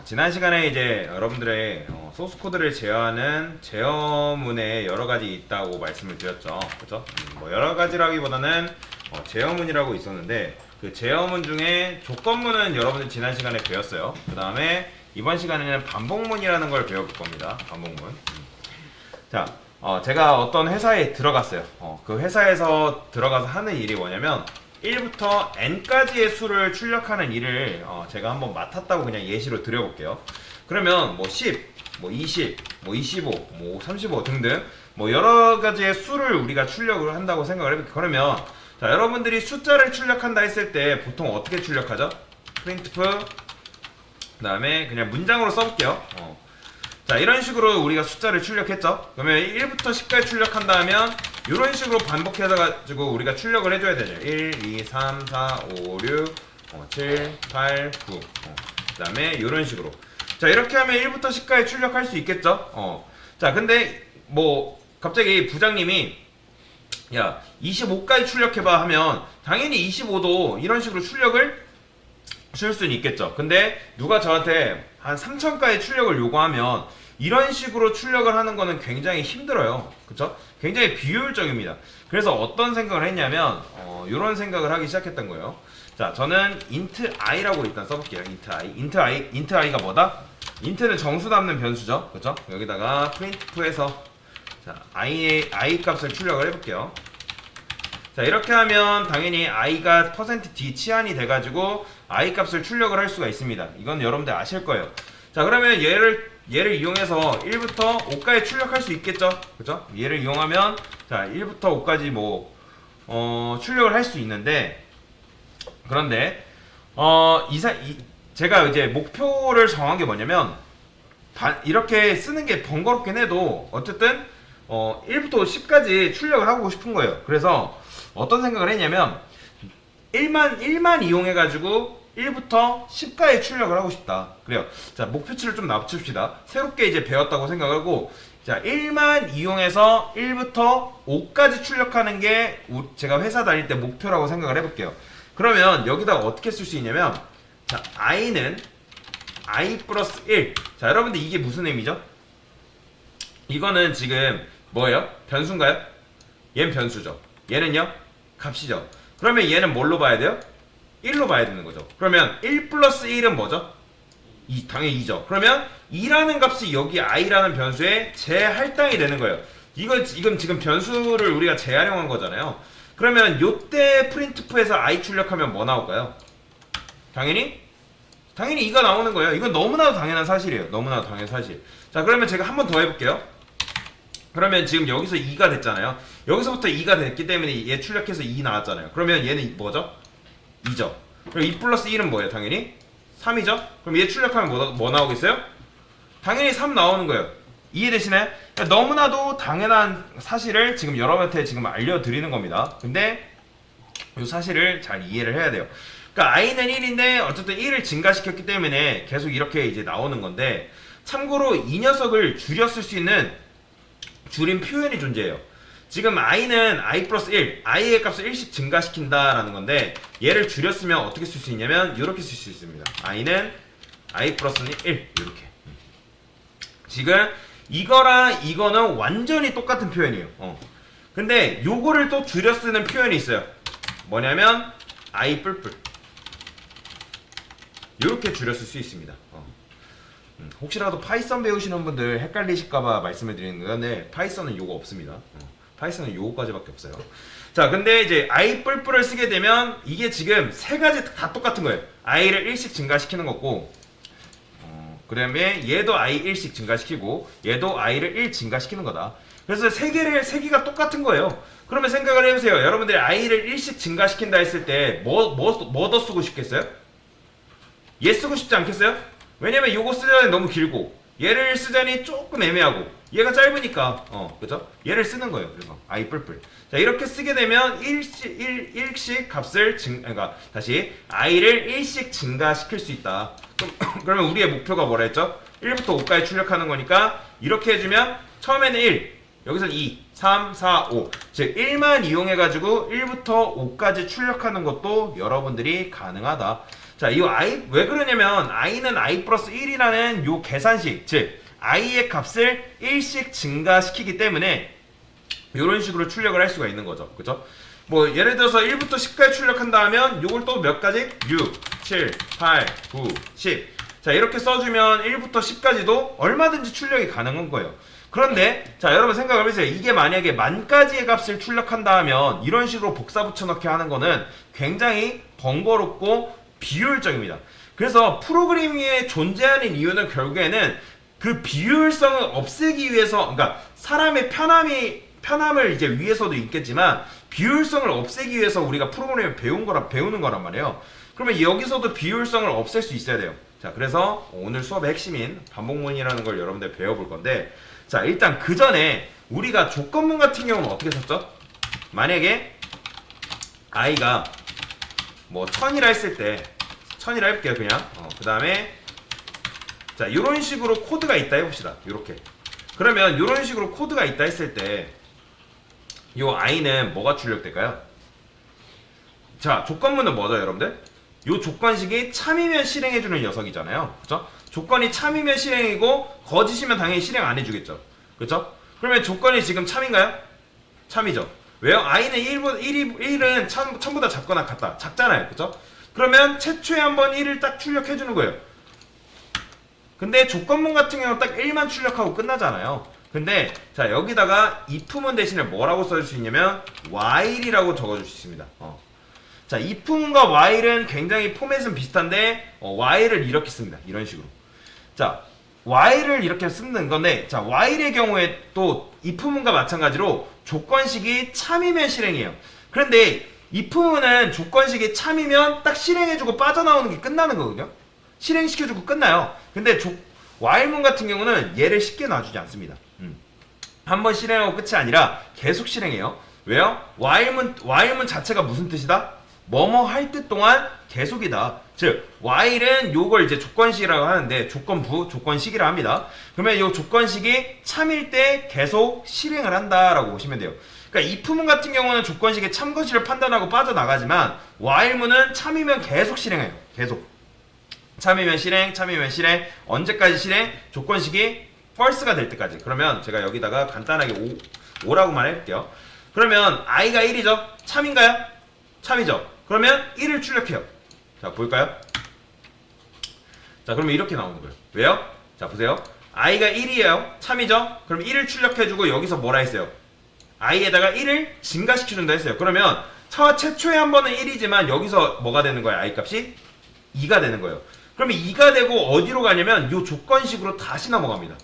지난 시간에 이제 여러분들의 소스 코드를 제어하는 제어문에 여러 가지 있다고 말씀을 드렸죠. 그죠? 뭐 여러 가지라기보다는 제어문이라고 있었는데 그 제어문 중에 조건문은 여러분들 지난 시간에 배웠어요. 그 다음에 이번 시간에는 반복문이라는 걸 배워볼 겁니다. 반복문. 자, 제가 어떤 회사에 들어갔어요. 그 회사에서 들어가서 하는 일이 뭐냐면 1부터 n까지의 수를 출력하는 일을 제가 한번 맡았다고 그냥 예시로 드려볼게요. 그러면 뭐 10, 뭐 20, 뭐 25, 뭐 35 등등 뭐 여러 가지의 수를 우리가 출력을 한다고 생각을 해볼게요. 그러면 자, 여러분들이 숫자를 출력한다 했을 때 보통 어떻게 출력하죠? printf 그 다음에 그냥 문장으로 써볼게요. 자, 이런 식으로 우리가 숫자를 출력했죠. 그러면 1부터 10까지 출력한다 하면 이런 식으로 반복해서 가지고 우리가 출력을 해줘야 되죠. 1, 2, 3, 4, 5, 6, 7, 8, 9. 그 다음에 이런 식으로. 자, 이렇게 하면 1부터 10까지 출력할 수 있겠죠. 자, 근데 뭐 갑자기 부장님이 야, 25까지 출력해봐 하면 당연히 25도 이런 식으로 출력을 줄 수는 있겠죠. 근데 누가 저한테 한 3000까지 출력을 요구하면 이런 식으로 출력을 하는 거는 굉장히 힘들어요. 그쵸? 굉장히 비효율적입니다. 그래서 어떤 생각을 했냐면 이런 생각을 하기 시작했던 거예요. 자, 저는 int i라고 일단 써볼게요. int i가 뭐다? int는 정수 담는 변수죠. 그쵸? 여기다가 printf에서 자, i 값을 출력을 해볼게요. 자, 이렇게 하면 당연히 i가 %d 치환이 돼가지고 i 값을 출력을 할 수가 있습니다. 이건 여러분들 아실 거예요. 자, 그러면 얘를 이용해서 1부터 5까지 출력할 수 있겠죠? 그죠? 얘를 이용하면 자, 1부터 5까지 뭐 출력을 할 수 있는데 그런데 제가 이제 목표를 정한 게 뭐냐면 이렇게 쓰는 게 번거롭긴 해도 어쨌든 1부터 10까지 출력을 하고 싶은 거예요. 그래서 어떤 생각을 했냐면 1만 이용해가지고 1부터 10까지 출력을 하고 싶다. 그래요. 자, 목표치를 좀 낮춥시다. 새롭게 이제 배웠다고 생각하고 자, 1만 이용해서 1부터 5까지 출력하는 게 제가 회사 다닐 때 목표라고 생각을 해볼게요. 그러면 여기다가 어떻게 쓸 수 있냐면 자, i는 i 플러스 1. 자, 여러분들 이게 무슨 의미죠? 이거는 지금 뭐예요? 변수인가요? 얘는 변수죠. 얘는요? 값이죠. 그러면 얘는 뭘로 봐야 돼요? 1로 봐야 되는 거죠. 그러면 1 플러스 1은 뭐죠? 당연히 2죠. 그러면 2라는 값이 여기 i라는 변수에 재할당이 되는 거예요. 이건 지금 변수를 우리가 재활용한 거잖아요. 그러면 요때 printf에서 i 출력하면 뭐 나올까요? 당연히 2가 나오는 거예요. 이건 너무나도 당연한 사실이에요. 너무나도 당연한 사실. 자, 그러면 제가 한 번 더 해볼게요. 그러면 지금 여기서 2가 됐잖아요. 여기서부터 2가 됐기 때문에 얘 출력해서 2 나왔잖아요. 그러면 얘는 뭐죠? 2죠. 그럼 2 플러스 1은 뭐예요? 당연히 3이죠? 그럼 얘 출력하면 뭐 나오겠어요? 당연히 3 나오는 거예요. 이해되시나요? 그러니까 너무나도 당연한 사실을 지금 여러분한테 지금 알려드리는 겁니다. 근데 이 사실을 잘 이해를 해야 돼요. 그러니까 i는 1인데 어쨌든 1을 증가시켰기 때문에 계속 이렇게 이제 나오는 건데 참고로 이 녀석을 줄였을 수 있는 줄임 표현이 존재해요. 지금 i는 i 플러스 1, i의 값을 1씩 증가시킨다라는 건데 얘를 줄였으면 어떻게 쓸 수 있냐면 이렇게 쓸 수 있습니다. i는 i 플러스 1 이렇게. 지금 이거랑 이거는 완전히 똑같은 표현이에요. 근데 요거를 또 줄여 쓰는 표현이 있어요. 뭐냐면 i 뿔뿔 이렇게 줄여 쓸 수 있습니다. 혹시라도 파이썬 배우시는 분들 헷갈리실까봐 말씀을 드리는 건데 파이썬은 요거 없습니다. 파이썬은 요거까지밖에 없어요. 자, 근데 이제 i 뿔뿔을 쓰게 되면 이게 지금 세 가지 다 똑같은 거예요. i를 1씩 증가시키는 거고 그 다음에 얘도 i 1씩 증가시키고 얘도 i를 1 증가시키는 거다. 그래서 세 개가 똑같은 거예요. 그러면 생각을 해보세요. 여러분들이 i를 1씩 증가시킨다 했을 때 뭐 더 쓰고 싶겠어요? 얘 쓰고 싶지 않겠어요? 왜냐면 요거 쓰자니 너무 길고 얘를 쓰자니 조금 애매하고 얘가 짧으니까 그죠? 얘를 쓰는 거예요. 그래서 i 뿔뿔. 자, 이렇게 쓰게 되면 1씩 값을 그러니까 다시 i를 1씩 증가시킬 수 있다. 그러면 우리의 목표가 뭐라 했죠? 1부터 5까지 출력하는 거니까 이렇게 해주면 처음에는 1, 여기서는 2, 3, 4, 5. 즉 1만 이용해가지고 1부터 5까지 출력하는 것도 여러분들이 가능하다. 자, 이 i 왜 그러냐면 i는 i 플러스 1이라는 요 계산식, 즉 i의 값을 1씩 증가시키기 때문에 이런 식으로 출력을 할 수가 있는 거죠. 그죠? 뭐 예를 들어서 1부터 10까지 출력한다 하면 요걸 또 몇 가지? 6, 7, 8, 9, 10. 자, 이렇게 써주면 1부터 10까지도 얼마든지 출력이 가능한 거예요. 그런데 자, 여러분 생각을 해보세요. 이게 만약에 만까지의 값을 출력한다 하면 이런 식으로 복사 붙여넣기 하는 거는 굉장히 번거롭고 비효율적입니다. 그래서 프로그래밍에 존재하는 이유는 결국에는 그 비효율성을 없애기 위해서, 그러니까 사람의 편함을 이제 위해서도 있겠지만 비효율성을 없애기 위해서 우리가 프로그래밍을 배우는 거란 말이에요. 그러면 여기서도 비효율성을 없앨 수 있어야 돼요. 자, 그래서 오늘 수업의 핵심인 반복문이라는 걸 여러분들 배워볼 건데, 자, 일단 그 전에 우리가 조건문 같은 경우는 어떻게 썼죠? 만약에 i가 뭐 1000이라 했을 때 1000이라 할게요. 그냥 그 다음에 자, 이런 식으로 코드가 있다 해봅시다. 이렇게. 그러면 이런 식으로 코드가 있다 했을 때 이 i는 뭐가 출력될까요? 자, 조건문은 뭐죠, 여러분들? 이 조건식이 참이면 실행해주는 녀석이잖아요. 그쵸? 조건이 참이면 실행이고 거짓이면 당연히 실행 안 해주겠죠. 그쵸? 그러면 조건이 지금 참인가요? 참이죠. 왜요? i는 1은 참보다 작거나 같다. 작잖아요. 그쵸? 그러면 최초에 한번 1을 딱 출력해주는 거예요. 근데 조건문 같은 경우는 딱 1만 출력하고 끝나잖아요. 근데 자, 여기다가 if문 대신에 뭐라고 써줄 수 있냐면 while이라고 적어줄 수 있습니다. 자, if문과 while은 굉장히 포맷은 비슷한데 while을 이렇게 씁니다. 이런 식으로. 자, while을 이렇게 쓰는 건데, 자, while의 경우에 또 if문과 마찬가지로 조건식이 참이면 실행이에요. 그런데 if문은 조건식이 참이면 딱 실행해주고 빠져나오는 게 끝나는 거거든요. 실행시켜주고 끝나요. 근데 while문 같은 경우는 얘를 쉽게 놔주지 않습니다. 한번 실행하고 끝이 아니라 계속 실행해요. 왜요? while문 자체가 무슨 뜻이다? 뭐뭐 할 때 동안 계속이다. 즉 while은 요걸 이제 조건식이라고 하는데 조건부, 조건식이라 합니다. 그러면 요 조건식이 참일 때 계속 실행을 한다라고 보시면 돼요. 그러니까 if문 같은 경우는 조건식의 참거시를 판단하고 빠져나가지만 while문은 참이면 계속 실행해요. 계속. 참이면 실행, 참이면 실행, 언제까지 실행? 조건식이 false가 될 때까지. 그러면 제가 여기다가 간단하게 5라고만 해볼게요. 그러면 i가 1이죠? 참인가요? 참이죠? 그러면 1을 출력해요. 자, 볼까요? 자, 그러면 이렇게 나오는 거예요. 왜요? 자, 보세요. i가 1이에요. 참이죠? 그럼 1을 출력해주고 여기서 뭐라 했어요? i에다가 1을 증가시켜준다 했어요. 그러면 최초에 한 번은 1이지만 여기서 뭐가 되는 거예요? i 값이 2가 되는 거예요. 그러면 2가 되고 어디로 가냐면 이 조건식으로 다시 넘어갑니다.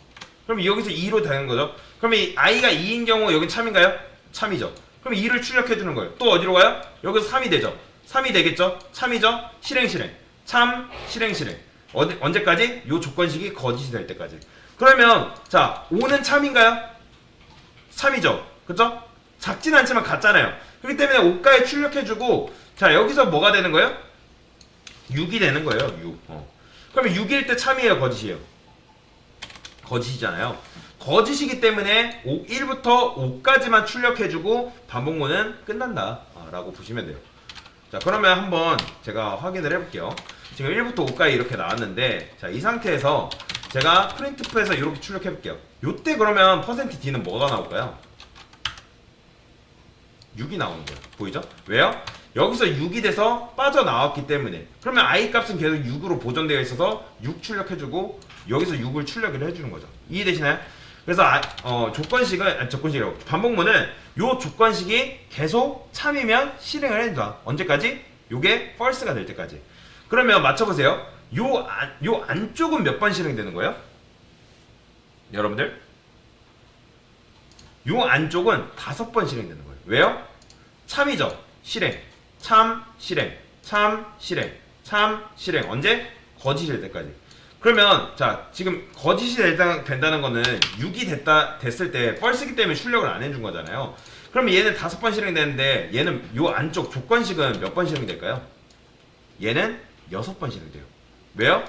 그럼 여기서 2로 되는 거죠. 그러면 i가 2인 경우 여기 참인가요? 참이죠. 그럼 2를 출력해주는 거예요. 또 어디로 가요? 여기서 3이 되죠. 3이 되겠죠? 참이죠? 실행. 참, 실행. 언제까지? 이 조건식이 거짓이 될 때까지. 그러면 자, 5는 참인가요? 참이죠. 그쵸? 작진 않지만 같잖아요. 그렇기 때문에 5까지 출력해주고, 자, 여기서 뭐가 되는 거예요? 6이 되는 거예요. 6. 그러면 6일 때 참이에요, 거짓이에요? 거짓이잖아요. 거짓이기 때문에 1부터 5까지만 출력해주고 반복문은 끝난다 라고 보시면 돼요. 자, 그러면 한번 제가 확인을 해볼게요. 지금 1부터 5까지 이렇게 나왔는데, 자, 이 상태에서 제가 프린트프에서 이렇게 출력해볼게요. 요때 그러면 %d는 뭐가 나올까요? 6이 나오는 거예요. 보이죠? 왜요? 여기서 6이 돼서 빠져나왔기 때문에. 그러면 i 값은 계속 6으로 보존되어 있어서 6 출력해주고 여기서 6을 출력을 해주는 거죠. 이해되시나요? 그래서 조건식이라고, 반복문은 요 조건식이 계속 참이면 실행을 해준다. 언제까지? 요게 false가 될 때까지. 그러면 맞춰보세요. 요 안쪽은 몇 번 실행되는 거예요? 여러분들? 요 안쪽은 5번 실행되는 거예요. 왜요? 참이죠. 실행. 참, 실행. 참, 실행. 참, 실행. 언제? 거짓이 될 때까지. 그러면 자, 지금 거짓이 된다는 거는 6이 됐을 때 false이기 때문에 출력을 안 해준 거잖아요. 그러면 얘는 5번 실행되는데 얘는 요 안쪽 조건식은 몇 번 실행될까요? 얘는 6번 실행돼요. 왜요?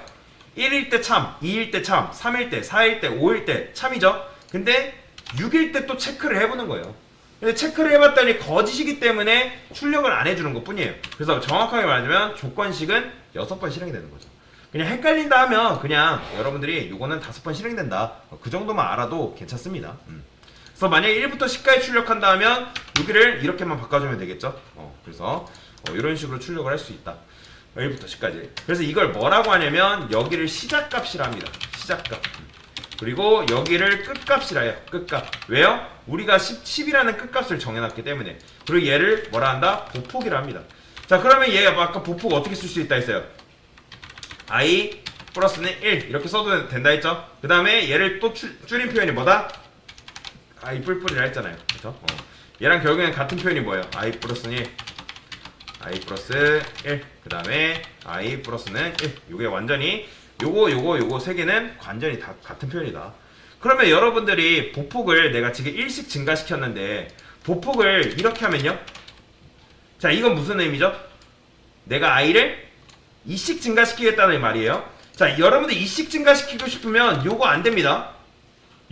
1일 때 참, 2일 때 참, 3일 때, 4일 때, 5일 때 참이죠? 근데 6일 때 또 체크를 해보는 거예요. 근데 체크를 해봤더니 거짓이기 때문에 출력을 안 해주는 것 뿐이에요. 그래서 정확하게 말하자면 조건식은 6번 실행이 되는 거죠. 그냥 헷갈린다 하면 그냥 여러분들이 요거는 5번 실행된다. 그 정도만 알아도 괜찮습니다. 그래서 만약에 1부터 10까지 출력한다 하면 여기를 이렇게만 바꿔주면 되겠죠. 그래서 이런 식으로 출력을 할 수 있다. 1부터 10까지. 그래서 이걸 뭐라고 하냐면 여기를 시작값이라 합니다. 시작값. 그리고 여기를 끝값이라 해요. 끝값. 왜요? 우리가 10이라는 끝값을 정해놨기 때문에. 그리고 얘를 뭐라 한다? 보폭이라 합니다. 자, 그러면 얘가 아까 보폭 어떻게 쓸 수 있다 했어요? i 플러스는 1 이렇게 써도 된다 했죠? 그 다음에 얘를 또 줄인 표현이 뭐다? i 뿔뿔이라 했잖아요. 그렇죠? 얘랑 결국엔 같은 표현이 뭐예요? i 플러스는 1 i 플러스 1 그 다음에 i 플러스는 1 요게 완전히 요거 세 개는 완전히 다 같은 표현이다. 그러면 여러분들이 보폭을 내가 지금 1씩 증가시켰는데 보폭을 이렇게 하면요? 자, 이건 무슨 의미죠? 내가 i를 2씩 증가시키겠다는 말이에요. 자, 여러분들 2씩 증가시키고 싶으면 요거 안 됩니다.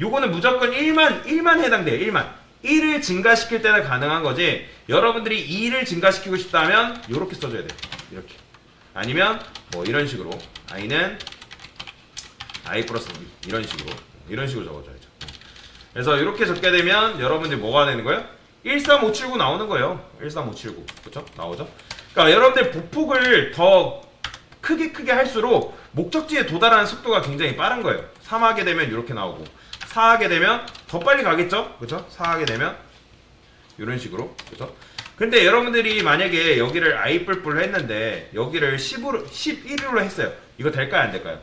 요거는 무조건 1만 해당돼요. 1만. 1을 증가시킬 때는 가능한 거지. 여러분들이 2를 증가시키고 싶다면 요렇게 써줘야 돼요. 이렇게. 아니면 뭐 이런 식으로 i는 i 플러스 2 이런 식으로 적어줘야죠. 그래서 이렇게 적게 되면 여러분들이 뭐가 되는 거예요? 13579 나오는 거예요. 13579 그렇죠? 나오죠? 그러니까 여러분들 보폭을 더 크게 할수록 목적지에 도달하는 속도가 굉장히 빠른 거예요. 3하게 되면 이렇게 나오고 4하게 되면 더 빨리 가겠죠? 그렇죠? 4하게 되면 이런 식으로 그렇죠? 근데 여러분들이 만약에 여기를 i 뿔뿔로 했는데 여기를 11으로 했어요. 이거 될까요? 안 될까요?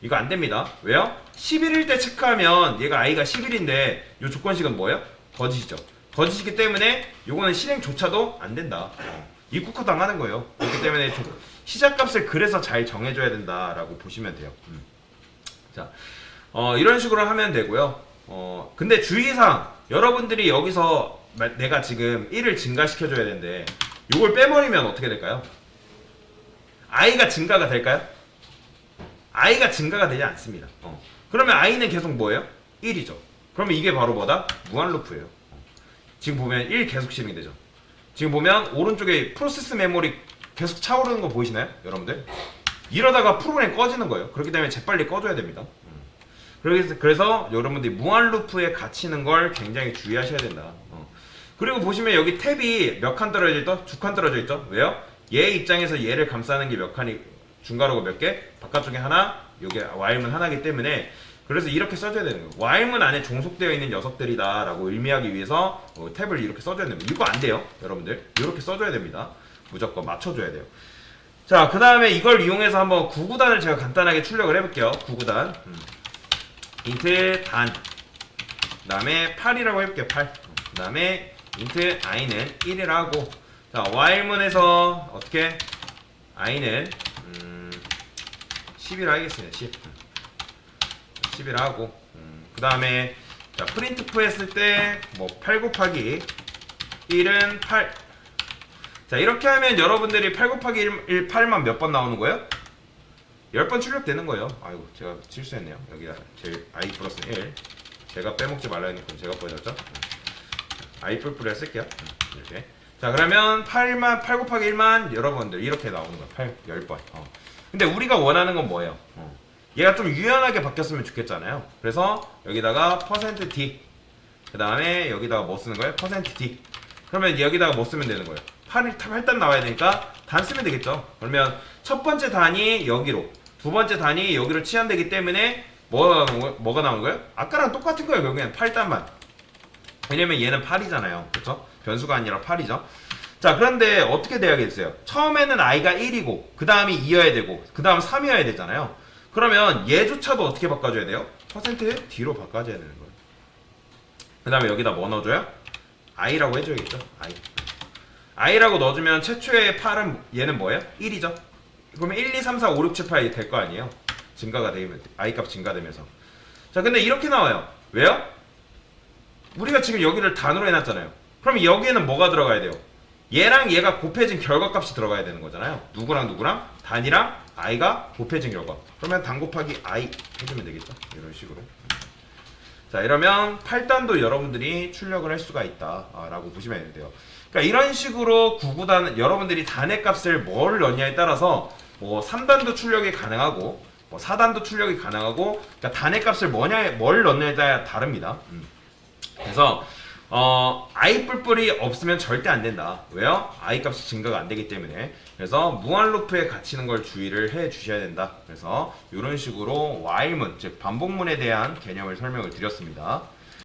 이거 안 됩니다. 왜요? 11일 때 체크하면 얘가 i가 11인데 이 조건식은 뭐예요? 거짓이죠. 거짓이기 때문에 요거는 실행조차도 안 된다. 입국화 당하는 거예요. 그렇기 때문에 시작값을 그래서 잘 정해줘야 된다라고 보시면 돼요. 자, 이런 식으로 하면 되고요. 근데 주의사항 여러분들이 여기서 내가 지금 1을 증가시켜줘야 되는데 요걸 빼버리면 어떻게 될까요? i가 증가가 될까요? i가 증가가 되지 않습니다. 그러면 i는 계속 뭐예요? 1이죠. 그러면 이게 바로 뭐다? 무한 루프예요. 지금 보면 1 계속 실행이 되죠. 지금 보면 오른쪽에 프로세스 메모리 계속 차오르는 거 보이시나요? 여러분들? 이러다가 프로그램 꺼지는 거예요. 그렇기 때문에 재빨리 꺼줘야 됩니다. 그래서 여러분들이 무한 루프에 갇히는 걸 굉장히 주의하셔야 된다. 그리고 보시면 여기 탭이 몇 칸 떨어져 있죠? 2칸 떨어져 있죠? 왜요? 얘 입장에서 얘를 감싸는 게 몇 칸이 중괄호가 몇 개? 바깥쪽에 하나, 여기 while문 하나이기 때문에 그래서 이렇게 써줘야 되는 거예요. while문 안에 종속되어 있는 녀석들이다 라고 의미하기 위해서 탭을 이렇게 써줘야 됩니다. 이거 안 돼요. 여러분들 이렇게 써줘야 됩니다. 무조건 맞춰줘야 돼요. 자, 그 다음에 이걸 이용해서 한번 구구단을 제가 간단하게 출력을 해볼게요. 구구단 인트 단 그 다음에 8이라고 해볼게요. 8 그 다음에 인트 i는 1이라 하고 자, while문에서 어떻게 i는 10이라 하겠습니다. 10이라 하고 그 다음에 자, 프린트프 했을 때 뭐 8 곱하기 1은 8 자, 이렇게 하면 여러분들이 8 곱하기 1 8만 몇 번 나오는 거예요? 10번 출력되는 거예요. 아이고 제가 실수했네요. 여기다 제 i 플러스 1 제가 빼먹지 말라 했는데 제가 빼졌죠? i 뿔뿔에 쓸게요. 이렇게 자, 그러면 8 곱하기 1만 여러분들 이렇게 나오는 거예요. 8 10번 근데 우리가 원하는 건 뭐예요? 얘가 좀 유연하게 바뀌었으면 좋겠잖아요. 그래서 여기다가 %d 그 다음에 여기다가 뭐 쓰는 거예요? %d 그러면 여기다가 뭐 쓰면 되는 거예요? 8단 나와야 되니까 단 쓰면 되겠죠. 그러면 첫 번째 단이 여기로 두 번째 단이 여기로 치환되기 때문에 뭐가 나오는 거예요? 아까랑 똑같은 거예요. 결국엔 8단만 왜냐면 얘는 8이잖아요. 그렇죠? 변수가 아니라 8이죠. 자, 그런데 어떻게 돼야겠어요? 처음에는 i가 1이고 그 다음이 2여야 되고 그 다음 3이어야 되잖아요. 그러면 얘조차도 어떻게 바꿔줘야 돼요? %d로 바꿔줘야 되는 거예요. 그 다음에 여기다 뭐 넣어줘요? i라고 해줘야겠죠. i라고 넣어주면 최초의 8은 얘는 뭐예요? 1이죠. 그러면 1, 2, 3, 4, 5, 6, 7, 8이 될 거 아니에요. 증가가 되면 i 값 증가되면서 자, 근데 이렇게 나와요. 왜요? 우리가 지금 여기를 단으로 해놨잖아요. 그럼 여기에는 뭐가 들어가야 돼요? 얘랑 얘가 곱해진 결과값이 들어가야 되는 거잖아요. 누구랑 누구랑? 단이랑 i가 곱해진 결과. 그러면 단 곱하기 i 해주면 되겠죠. 이런 식으로. 자, 이러면 8단도 여러분들이 출력을 할 수가 있다 라고 보시면 돼요. 그러니까 이런 식으로 구구단 여러분들이 단의 값을 뭘 넣냐에 따라서 뭐 3단도 출력이 가능하고 뭐 4단도 출력이 가능하고 그러니까 단의 값을 뭘 넣느냐에 따라 다릅니다. 그래서 i 뿔뿔이 없으면 절대 안 된다. 왜요? i 값이 증가가 안 되기 때문에. 그래서 무한 루프에 갇히는 걸 주의를 해 주셔야 된다. 그래서 이런 식으로 while문, 즉 반복문에 대한 개념을 설명을 드렸습니다.